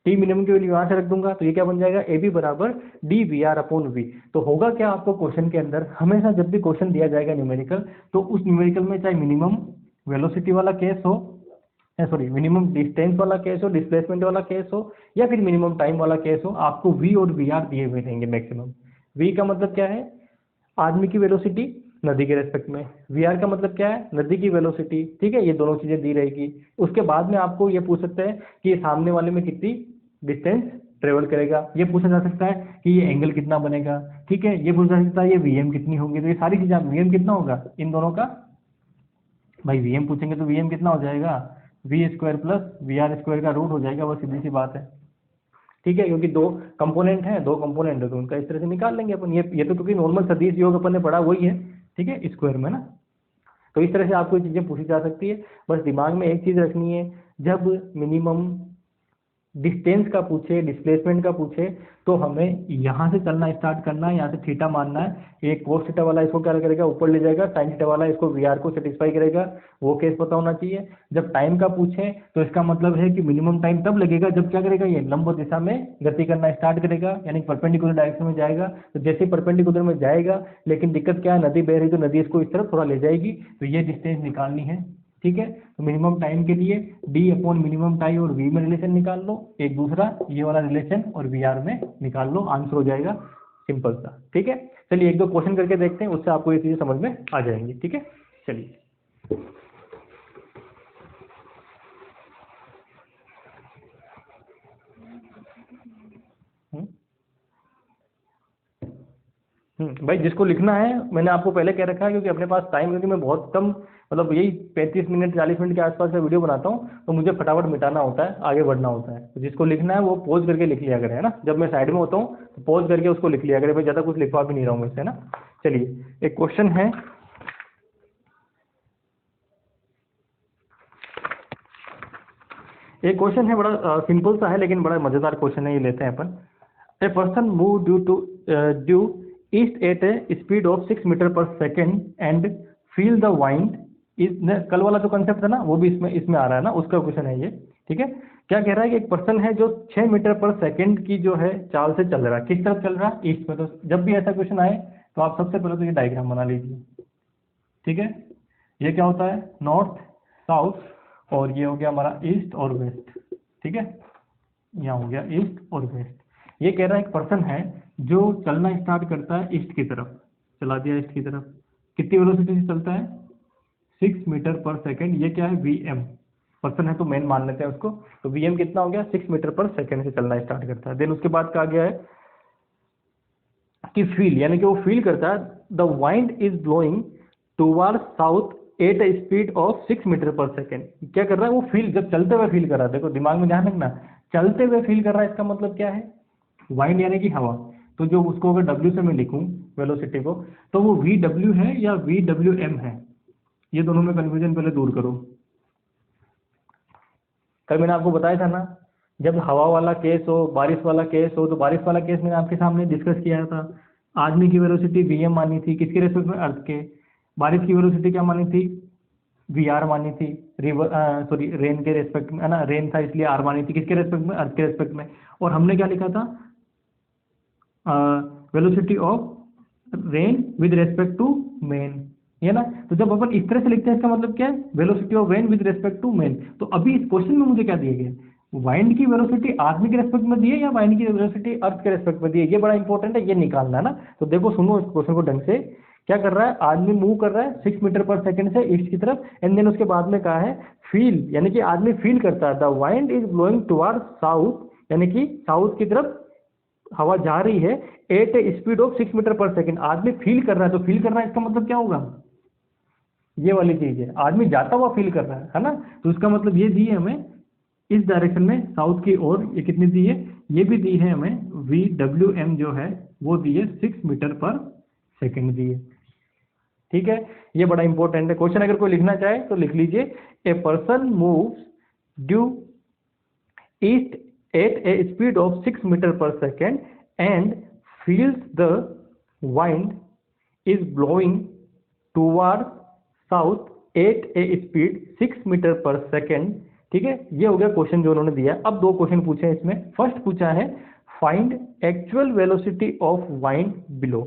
टी मिनिमम की वैल्यू यहाँ से रख दूंगा तो ये क्या बन जाएगा, ए बी बराबर D V R upon V. तो होगा क्या, आपको क्वेश्चन के अंदर हमेशा जब भी क्वेश्चन दिया जाएगा न्यूमेरिकल, तो उस न्यूमेरिकल में चाहे मिनिमम वेलोसिटी वाला केस हो, सॉरी मिनिमम डिस्टेंस वाला केस हो, डिस्प्लेसमेंट वाला केस हो, या फिर मिनिमम टाइम वाला केस हो, आपको वी और वी आर दिए हुए रहेंगे मैक्सिमम। वी का मतलब क्या है, आदमी की वेलोसिटी नदी के रेस्पेक्ट में, वी आर का मतलब क्या है, नदी की वेलोसिटी। ठीक है, ये दोनों चीजें दी रहेगी। उसके बाद में आपको ये पूछ सकते हैं कि ये सामने वाले में कितनी डिस्टेंस ट्रेवल करेगा, ये पूछा जा सकता है कि ये एंगल कितना बनेगा। ठीक है, ये पूछा जा सकता है ये वीएम कितनी होगी। तो ये सारी चीजें, वीएम कितना होगा इन दोनों का, भाई वीएम पूछेंगे तो वीएम कितना हो जाएगा, V square plus V R square का रूट हो जाएगा, वो सीधी सी बात है। ठीक है, क्योंकि दो कंपोनेंट है तो उनका इस तरह से निकाल लेंगे अपन। ये तो क्योंकि नॉर्मल सदिश योग अपन ने पढ़ा वही है। ठीक है, स्क्वायर में ना, तो इस तरह से आपको ये चीजें पूछी जा सकती है। बस दिमाग में एक चीज रखनी है, जब मिनिमम डिस्टेंस का पूछे, डिस्प्लेसमेंट का पूछे, तो हमें यहाँ से चलना स्टार्ट करना है, यहाँ से थीटा मानना है। ये कोस थीटा वाला इसको क्या करेगा, ऊपर ले जाएगा, साइन थीटा वाला इसको वी आर को सेटिस्फाई करेगा, वो केस पता होना चाहिए। जब टाइम का पूछे तो इसका मतलब है कि मिनिमम टाइम तब लगेगा जब क्या करेगा, ये लंबवत दिशा में गति करना स्टार्ट करेगा, यानी परपेंडिकुलर डायरेक्शन में जाएगा। तो जैसे परपेंडिकुलर में जाएगा, लेकिन दिक्कत क्या है, नदी बह रही तो नदी इसको इस तरफ थोड़ा ले जाएगी, तो ये डिस्टेंस निकालनी है। ठीक है, तो मिनिमम टाइम के लिए डी अपॉन मिनिमम टाइम और वी में रिलेशन निकाल लो, एक दूसरा ये वाला रिलेशन और वी आर में निकाल लो, आंसर हो जाएगा सिंपल सा। ठीक है, चलिए एक दो क्वेश्चन करके देखते हैं, उससे आपको ये चीजें समझ में आ जाएंगी। ठीक है, चलिए भाई जिसको लिखना है, मैंने आपको पहले कह रखा है क्योंकि अपने पास टाइम, क्योंकि मैं बहुत कम मतलब यही 35 मिनट 40 मिनट के आसपास का वीडियो बनाता हूँ, तो मुझे फटाफट मिटाना होता है, आगे बढ़ना होता है। तो जिसको लिखना है वो पॉज करके लिख लिया करें, है ना, जब मैं साइड में होता हूँ तो पॉज करके उसको लिख लिया करें, मैं ज़्यादा कुछ लिखवा भी नहीं रहा हूँ वैसे, है ना। चलिए एक क्वेश्चन है, एक क्वेश्चन है बड़ा सिंपल सा है लेकिन बड़ा मज़ेदार क्वेश्चन है, ये लेते हैं अपन। A person move due east at a speed of 6 metre per second and feel the wind is, कल वाला जो कंसेप्ट है ना वो भी इसमें आ रहा है ना, उसका क्वेश्चन है ये। ठीक है, क्या कह रहा है कि एक पर्सन है जो 6 मीटर पर सेकेंड की जो है चाल से चल रहा है, किस तरफ चल रहा है, ईस्ट में। तो जब भी ऐसा क्वेश्चन आए तो आप सबसे पहले तो ये डायग्राम बना लीजिए। ठीक है, ये क्या होता है, नॉर्थ साउथ, और ये हो गया हमारा ईस्ट और वेस्ट। ठीक है, यहाँ हो गया ईस्ट और वेस्ट। ये कह रहा है एक पर्सन है जो चलना स्टार्ट करता है ईस्ट की तरफ, चला दिया ईस्ट की तरफ, कितनी वेलोसिटी से चलता है, 6 मीटर पर सेकेंड। ये क्या है, वी एम, पर्सन है तो मेन मान लेते हैं उसको, तो वी एम कितना हो गया, 6 मीटर पर सेकेंड से चलना स्टार्ट करता है। देन उसके बाद कहा गया है कि फील यानी कि वो फील करता है the wind is blowing toward south at a speed of 6 metre per second. क्या कर रहा है वो फील, जब चलते हुए फील कर रहा है, देखो दिमाग में ध्यान रखना, चलते हुए फील कर रहा है, इसका मतलब क्या है, वाइंड यानी कि हवा। तो जो उसको अगर डब्ल्यू से मैं लिखूं वेलोसिटी को, तो वो वी डब्ल्यू है या वी डब्ल्यू एम है, ये दोनों में कन्फ्यूजन पहले दूर करो। कल मैंने आपको बताया था ना, जब हवा वाला केस हो, बारिश वाला केस हो, तो बारिश वाला केस मैंने आपके सामने डिस्कस किया था। आदमी की वेलोसिटी वीएम मानी थी, किसके रेस्पेक्ट में, अर्थ के। बारिश की वेलोसिटी क्या मानी थी, वी आर मानी थी, रिवर सॉरी रेन के रेस्पेक्ट में, है ना, रेन था इसलिए आर मानी थी, किसके रेस्पेक्ट में, अर्थ के रेस्पेक्ट में। और हमने क्या लिखा था, velocity of rain with respect to man, है ना। तो जब अपन इस तरह से लिखते हैं, इसका मतलब क्या है, velocity of rain with respect to man. तो अभी इस क्वेश्चन में मुझे क्या दिया गया, वाइंड की वेलोसिटी आदमी के रेस्पेक्ट में दी है या वाइंड की वेलोसिटी अर्थ के रेस्पेक्ट में दी है, ये बड़ा इंपॉर्टेंट है, ये निकालना है ना। तो देखो सुनो इस क्वेश्चन को ढंग से, क्या कर रहा है, आदमी मूव कर रहा है 6 मीटर पर सेकंड से ईस्ट की तरफ, एंड देन उसके बाद में कहा है फील, यानी कि आदमी फील करता है the wind is blowing toward south, यानी कि साउथ की तरफ हवा जा रही है at a speed of 6 metre per second. आदमी फील कर रहा है, तो फील कर रहा है इसका मतलब क्या होगा, ये वाली चीज है, आदमी जाता हुआ फील कर रहा है ना। तो इसका मतलब ये दी है हमें इस डायरेक्शन में साउथ की ओर, ये कितनी दी है, ये भी दी है हमें वी डब्ल्यू एम जो है वो दी है 6 मीटर पर सेकंड दी है। ठीक है, ये बड़ा इंपॉर्टेंट है क्वेश्चन, अगर कोई लिखना चाहे तो लिख लीजिए, a person moves due east at a speed of 6 metre per second and feels the wind is blowing toward south at a speed 6 metre per second. ठीक है, ये हो गया क्वेश्चन जो उन्होंने दिया। अब दो क्वेश्चन पूछे हैं इसमें। फर्स्ट पूछा है find actual velocity of wind below.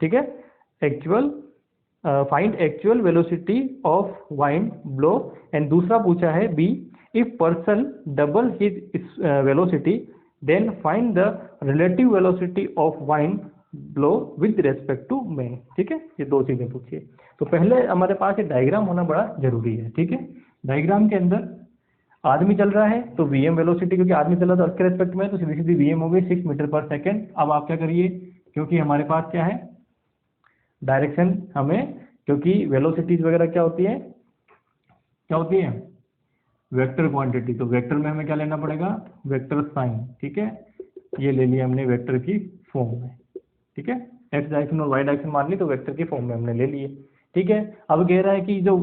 ठीक है, actual find actual velocity of wind blow, and दूसरा पूछा है B, if person double his velocity then find the relative velocity of wind blow with respect to man. ठीक है, ये दो चीजें पूछिए। तो पहले हमारे पास एक डायग्राम होना बड़ा जरूरी है। ठीक है, डायग्राम के अंदर आदमी चल रहा है तो वीएम वेलोसिटी, क्योंकि आदमी चल रहा है तो अर्थ के रेस्पेक्ट में, तो सीधी सीधी वीएम हो गई 6 मीटर पर सेकेंड। अब आप क्या करिए, क्योंकि हमारे पास क्या है डायरेक्शन, हमें क्योंकि वेलोसिटीज वगैरह क्या होती है, क्या होती है, वेक्टर क्वांटिटी, तो वेक्टर में हमें क्या लेना पड़ेगा, वेक्टर साइन। ठीक है, ये ले लिया हमने वेक्टर की फॉर्म में। ठीक है, एक्स डायरेक्शन और वाई डायरेक्शन मान ली तो वेक्टर की फॉर्म में हमने ले लिए। ठीक है, अब कह रहा है कि जो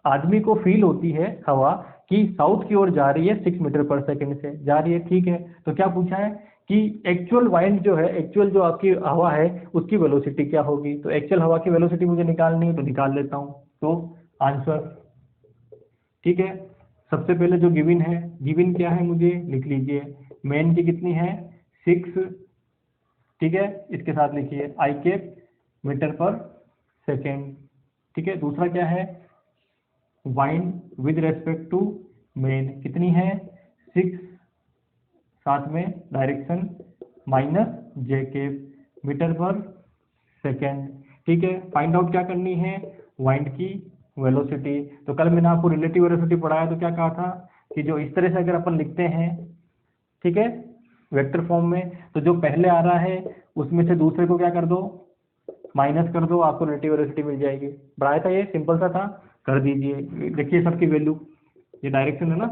आदमी को फील होती है हवा कि साउथ की ओर जा रही है 6 मीटर पर सेकंड से जा रही है। ठीक है, तो क्या पूछा है कि एक्चुअल वाइंड जो है, एक्चुअल जो आपकी हवा है उसकी वेलोसिटी क्या होगी। तो एक्चुअल हवा की वेलोसिटी मुझे निकालनी है, तो निकाल लेता हूँ। तो आंसर, ठीक है, सबसे पहले जो गिवन है, गिवन क्या है मुझे लिख लीजिए, मेन की कितनी है 6। ठीक है, इसके साथ लिखिए I cap metre per second. ठीक है, दूसरा क्या है, wind with respect to man कितनी है 6, साथ में direction minus J cap metre per second. ठीक है, फाइंड आउट क्या करनी है, वाइंड की वेलोसिटी। तो कल मैंने आपको रिलेटिव वेलोसिटी पढ़ाया, तो क्या कहा था कि जो इस तरह से अगर अपन लिखते हैं, ठीक है, वेक्टर फॉर्म में, तो जो पहले आ रहा है उसमें से दूसरे को क्या कर दो, माइनस कर दो, आपको रिलेटिव वेलोसिटी मिल जाएगी। बढ़ाया था, ये सिंपल सा था, कर दीजिए। देखिए सबकी वैल्यू, ये डायरेक्शन है ना,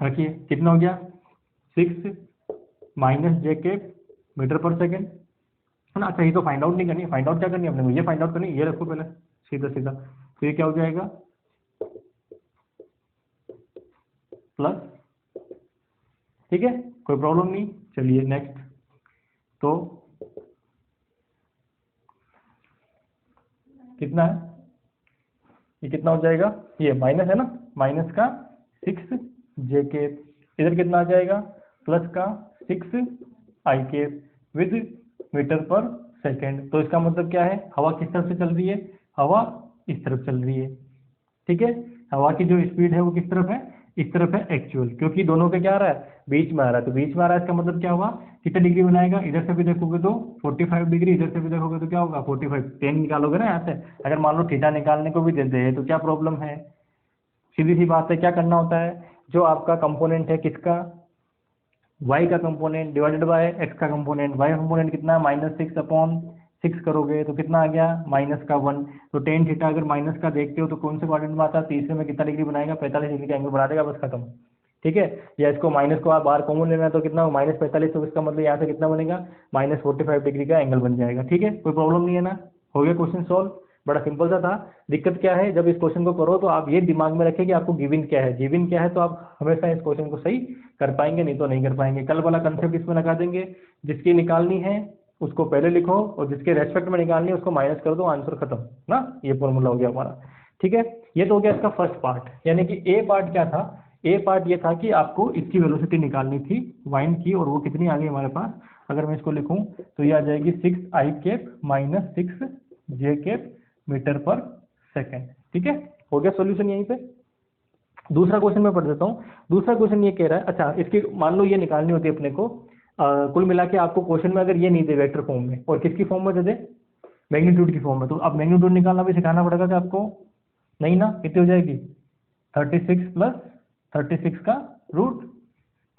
रखिए कितना हो गया 6 minus J cap metre per second, है ना। अच्छा, ये तो फाइंड आउट नहीं करनी, फाइंड आउट क्या करनी है अपने को, ये फाइंड आउट करनी है, ये रखो पहले सीधा सीधा। तो ये क्या हो जाएगा प्लस, ठीक है, कोई प्रॉब्लम नहीं। चलिए नेक्स्ट, तो कितना है, ये कितना हो जाएगा, ये माइनस है ना, माइनस का 6 जे कैप, इधर कितना आ जाएगा प्लस का 6 आई cap with metre per second. तो इसका मतलब क्या है, हवा किस तरफ से चल रही है, हवा इस तरफ चल रही है। ठीक है, हवा की जो स्पीड है वो किस तरफ है, इस तरफ है एक्चुअल, क्योंकि दोनों के क्या आ रहा है, बीच में आ रहा है। तो बीच में आ रहा है, इसका मतलब क्या हुआ, कितने डिग्री बनाएगा, इधर से भी देखोगे तो 45 डिग्री, इधर से भी देखोगे तो क्या होगा 45। 10 निकालोगे ना यहाँ से, अगर मान लो थीटा निकालने को भी दे दे तो क्या प्रॉब्लम है, सीधी सी बात है। क्या करना होता है, जो आपका कंपोनेंट है किसका, y का कंपोनेंट डिवाइडेड बाय x का कंपोनेंट। y का कंपोनेंट कितना है -6/6 करोगे तो कितना आ गया -1। तो टेन थीटा अगर माइनस का देखते हो तो कौन से क्वाड्रेंट में आता है, तीसरे में कितना डिग्री बनाएगा, 45 डिग्री का एंगल बना देगा, बस खत्म। ठीक है, या इसको माइनस को आप बाहर कॉमन लेना है तो कितना -45, तो इसका मतलब यहाँ से कितना बनेगा -45 डिग्री का एंगल बन जाएगा। ठीक है, कोई प्रॉब्लम नहीं है ना, हो गया क्वेश्चन सॉल्व। बड़ा सिंपल सा था। दिक्कत क्या है, जब इस क्वेश्चन को करो तो आप ये दिमाग में रखें कि आपको गिवन क्या है, गिवन क्या है तो आप हमेशा इस क्वेश्चन को सही कर पाएंगे, नहीं तो नहीं कर पाएंगे। कल वाला कंसेप्ट इसमें लगा देंगे, जिसकी निकालनी है उसको पहले लिखो और जिसके रेस्पेक्ट में निकालनी है उसको माइनस कर दो, आंसर खत्म ना, ये फॉर्मूला हो गया हमारा। ठीक है, ये तो हो गया इसका फर्स्ट पार्ट। यानी कि ए पार्ट क्या था, ए पार्ट ये था कि आपको इसकी वेलोसिटी निकालनी थी वाइंड की, और वो कितनी आ गई हमारे पास, अगर मैं इसको लिखूं तो ये आ जाएगी 6i cap minus 6j cap metre per second. ठीक है, हो गया सॉल्यूशन यहीं पे। दूसरा क्वेश्चन मैं पढ़ देता हूँ। दूसरा क्वेश्चन ये कह रहा है, अच्छा इसकी मान लो ये निकालनी होती है अपने को, कुल मिला के आपको क्वेश्चन में अगर ये नहीं दे वेक्टर फॉर्म में और किसकी फॉर्म में दे दे, मैग्नीट्यूड की फॉर्म में, तो अब मैग्नीट्यूड निकालना भी सिखाना पड़ेगा कि आपको, नहीं ना, कितनी हो जाएगी 36 प्लस 36 का रूट।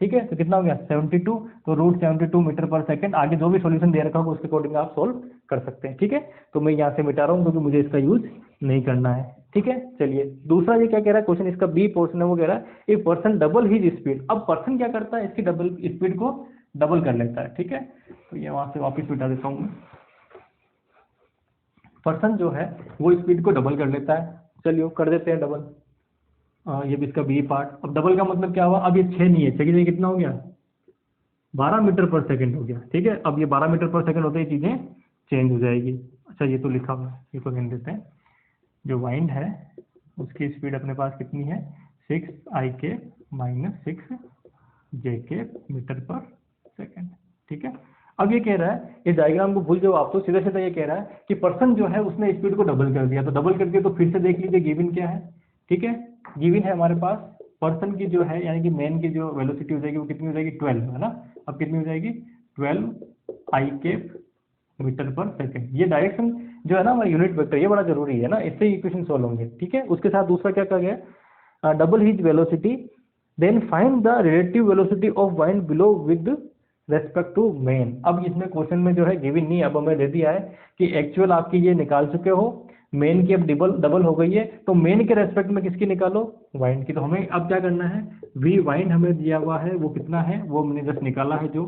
ठीक है, तो कितना हो गया 72, तो रूट 72 मीटर पर सेकंड। आगे जो भी सॉल्यूशन दे रखा होगा उसके अकॉर्डिंग आप सोल्व कर सकते हैं। ठीक है, तो मैं यहाँ से मिटा रहा हूँ क्योंकि मुझे इसका यूज नहीं करना है। ठीक है, चलिए दूसरा ये क्या कह रहा है क्वेश्चन, इसका बी पोर्शन है, वो कह रहा है a person double his speed. अब पर्सन क्या करता है, इसकी डबल स्पीड को डबल कर लेता है। ठीक है, तो ये वहां से वापस मिटा देता हूँ। पर्सन जो है वो स्पीड को डबल कर लेता है, चलिए कर देते हैं डबल। ये भी इसका बी पार्ट। अब डबल का मतलब क्या हुआ, अब ये 6 नहीं है, 6 की जगह कितना हो गया 12 मीटर पर सेकंड हो गया। ठीक है, अब ये 12 मीटर पर सेकंड होते ही चीजें चेंज हो जाएगी। अच्छा ये तो लिखा हुआ है, ये तो कहने देते हैं, जो वाइंड है उसकी स्पीड अपने पास कितनी है 6i के माइनस 6j के मीटर पर सेकंड। ठीक है, अब ये कह रहा है, इस डायग्राम को भूल जाओ आप, तो सीधा सीधा ये कह रहा है कि पर्सन जो है उसने स्पीड को डबल कर दिया, तो डबल कर दिया तो फिर से देख लीजिए गिवन क्या है। ठीक है, गिवन है हमारे पास पर्सन की जो है यानी कि मैन की जो वेलोसिटी हो जाएगी वो कितनी हो जाएगी 12, है ना। अब कितनी हो जाएगी 12i के मीटर पर सेकंड। ये डायरेक्शन जो है ना हमारा यूनिट वेक्टर, ये बड़ा जरूरी है ना, इससे इक्वेशन सोल्व होंगे। ठीक है, उसके साथ दूसरा क्या कहा गया, double his velocity then find the relative velocity of wind below with respect to man. अब इसमें क्वेश्चन में जो है गिवन नहीं, अब हमें दे दिया है कि एक्चुअल आपकी ये निकाल चुके हो, मेन की अब डबल हो गई है, तो मेन के रेस्पेक्ट में किसकी निकालो, वाइंड की। तो हमें अब क्या करना है, वी वाइंड हमें दिया हुआ है वो कितना है, वो हमने जस्ट निकाला है, जो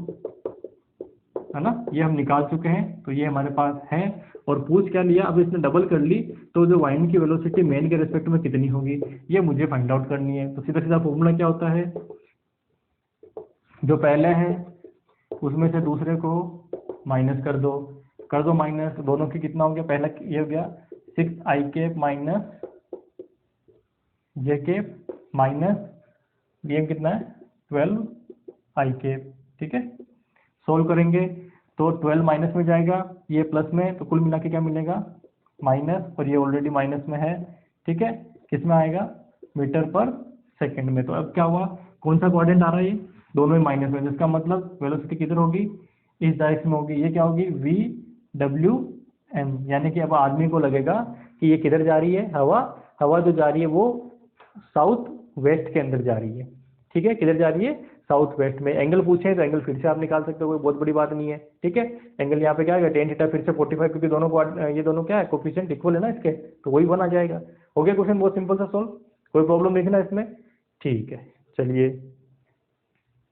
है ना, ये हम निकाल चुके हैं, तो ये हमारे पास है। और पूछ क्या लिया, अब इसने डबल कर ली, तो जो वाइंड की वेलोसिटी मेन के रेस्पेक्ट में कितनी होगी ये मुझे फाइंड आउट करनी है। तो सीधा सीधा फॉर्मूला क्या होता है, जो पहले है उसमें से दूसरे को माइनस कर दो माइनस, दोनों की कितना हो गया, पहला ये हो गया 6i cap minus j cap minus ये कितना है 12i कैप। ठीक है, सोल्व करेंगे तो 12 माइनस में जाएगा, ये प्लस में, तो कुल मिला के क्या मिलेगा माइनस, और ये ऑलरेडी माइनस में है। ठीक है, किस में आएगा मीटर पर सेकंड में। तो अब क्या हुआ, कौन सा क्वाड्रेंट आ रहा है, ये दोनों में माइनस में, जिसका मतलब वेलोसिटी किधर होगी, इस डायरेक्शन में होगी। ये क्या होगी VWM, यानी कि अब आदमी को लगेगा कि ये किधर जा रही है, हवा जो जा रही है वो साउथ वेस्ट के अंदर जा रही है। ठीक है, किधर जा रही है साउथ वेस्ट में। एंगल पूछे तो एंगल फिर से आप निकाल सकते हो, कोई बहुत बड़ी बात नहीं है। ठीक है, एंगल यहाँ पे क्या है टेन थीटा, फिर से 45, क्योंकि दोनों ये दोनों क्या है कोफिशिएंट इक्वल है ना इसके, तो वही बना जाएगा। हो गया क्वेश्चन बहुत सिंपल सा सोल्व, कोई प्रॉब्लम नहीं ना इसमें। ठीक है, चलिए,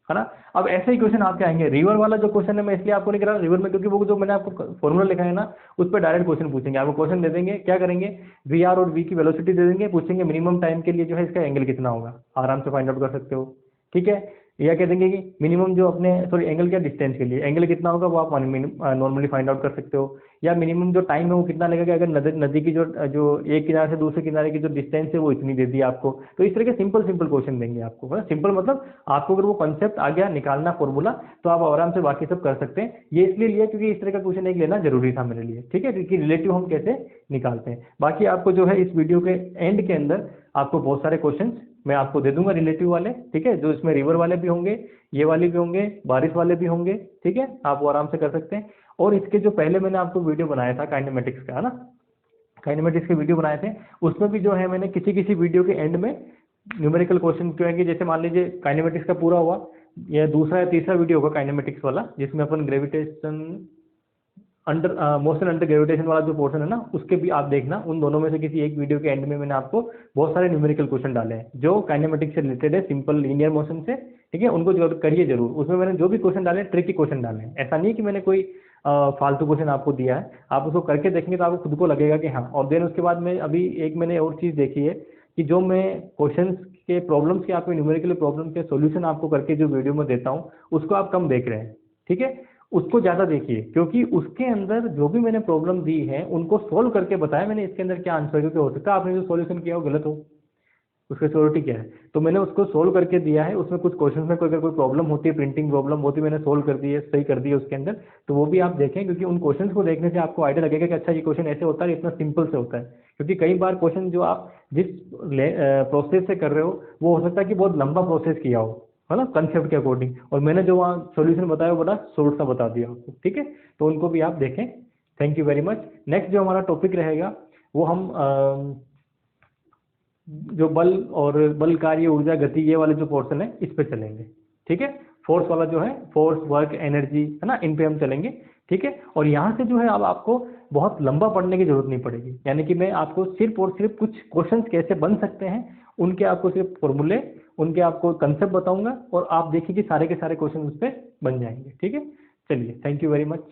है ना। अब ऐसे ही क्वेश्चन आपके आएंगे। रिवर वाला जो क्वेश्चन है मैं इसलिए आपको नहीं करा रिवर में, क्योंकि वो जो मैंने आपको फॉर्मूला लिखा है ना उस पर डायरेक्ट क्वेश्चन पूछेंगे। आपको क्वेश्चन दे देंगे, क्या करेंगे वी आर और वी की वेलोसिटी दे देंगे, पूछेंगे मिनिमम टाइम के लिए जो है इसका एंगल कितना होगा, आराम से फाइंड आउट कर सकते हो। ठीक है, या कह देंगे कि मिनिमम जो अपने सॉरी एंगल क्या डिस्टेंस के लिए एंगल कितना होगा वो आप नॉर्मली फाइंड आउट कर सकते हो, या मिनिमम जो टाइम है वो कितना लगेगा अगर नदी की जो एक किनारे से दूसरे किनारे की जो डिस्टेंस है वो इतनी दे दी आपको। तो इस तरह के सिंपल क्वेश्चन देंगे आपको। सिंपल मतलब आपको अगर वो कंसेप्ट आ गया निकालना फॉर्मूला तो आप आराम से बाकी सब कर सकते हैं। ये इसलिए लिया क्योंकि इस तरह का क्वेश्चन एक लेना जरूरी था मेरे लिए। ठीक है, क्योंकि रिलेटिव हम कैसे निकालते हैं। बाकी आपको जो है इस वीडियो के एंड के अंदर आपको बहुत सारे क्वेश्चन मैं आपको दे दूंगा रिलेटिव वाले। ठीक है, जो इसमें रिवर वाले भी होंगे, ये वाले भी होंगे, बारिश वाले भी होंगे। ठीक है, आप वो आराम से कर सकते हैं। और इसके जो पहले मैंने आपको वीडियो बनाया था काइनेमेटिक्स का, है ना, काइनेमेटिक्स के वीडियो बनाए थे, उसमें भी जो है मैंने किसी वीडियो के एंड में न्यूमेरिकल क्वेश्चन क्योंकि जैसे मान लीजिए काइनेमेटिक्स का पूरा हुआ, यह दूसरा या तीसरा वीडियो होगा काइनेमेटिक्स वाला, जिसमें अपन gravitation under motion under gravitation वाला जो पोर्शन है ना, उसके भी आप देखना। उन दोनों में से किसी एक वीडियो के एंड में मैंने आपको बहुत सारे न्यूमेरिकल क्वेश्चन डाले हैं जो काइनेमेटिक्स से रिलेटेड है, सिंपल लीनियर मोशन से, ठीक है। उनको जो करिए जरूर। उसमें मैंने जो भी क्वेश्चन डाले हैं ट्रिकी क्वेश्चन डाले हैं, ऐसा नहीं है कि मैंने कोई फालतू क्वेश्चन आपको दिया है। आप उसको करके देखेंगे तो आपको खुद को लगेगा कि हाँ। और देन उसके बाद में अभी एक मैंने और चीज़ देखी है कि जो मैं क्वेश्चंस के प्रॉब्लम्स के, आपको न्यूमेरिकल प्रॉब्लम के सॉल्यूशन आपको करके जो वीडियो में देता हूँ, उसको आप कम देख रहे हैं, ठीक है। उसको ज़्यादा देखिए, क्योंकि उसके अंदर जो भी मैंने प्रॉब्लम दी है उनको सोल्व करके बताया मैंने इसके अंदर क्या आंसर है। क्योंकि हो सकता है आपने जो सॉल्यूशन किया वो गलत हो, उसकी सिक्योरिटी क्या है। तो मैंने उसको सोल्व करके दिया है। उसमें कुछ क्वेश्चन में कोई अगर कोई प्रॉब्लम होती है, प्रिंटिंग प्रॉब्लम होती है, मैंने सोल्व कर दी है, सही कर दी है उसके अंदर। तो वो भी आप देखें, क्योंकि उन क्वेश्चंस को देखने से आपको आइडिया लगेगा कि अच्छा ये क्वेश्चन ऐसे होता है, इतना सिंपल से होता है। क्योंकि कई बार क्वेश्चन जो आप जिस प्रोसेस से कर रहे हो, वो हो सकता है कि बहुत लंबा प्रोसेस किया हो, है ना, कंसेप्ट के अकॉर्डिंग, और मैंने जो वहाँ सोल्यूशन बताया वो बड़ा शॉर्ट सा बता दिया आपको, ठीक है। तो उनको भी आप देखें। Thank you very much. Next जो हमारा टॉपिक रहेगा वो हम जो बल और बल कार्य ऊर्जा गति ये वाले जो पोर्शन है इस पे चलेंगे, ठीक है। फोर्स वाला जो है, फोर्स वर्क एनर्जी, है ना, इन पे हम चलेंगे, ठीक है। और यहाँ से जो है अब आपको बहुत लंबा पढ़ने की जरूरत नहीं पड़ेगी। यानी कि मैं आपको सिर्फ और सिर्फ कुछ क्वेश्चंस कैसे बन सकते हैं उनके आपको सिर्फ फॉर्मूले, उनके आपको कंसेप्ट बताऊंगा, और आप देखिए कि सारे के सारे क्वेश्चन उस पर बन जाएंगे, ठीक है। चलिए, थैंक यू वेरी मच।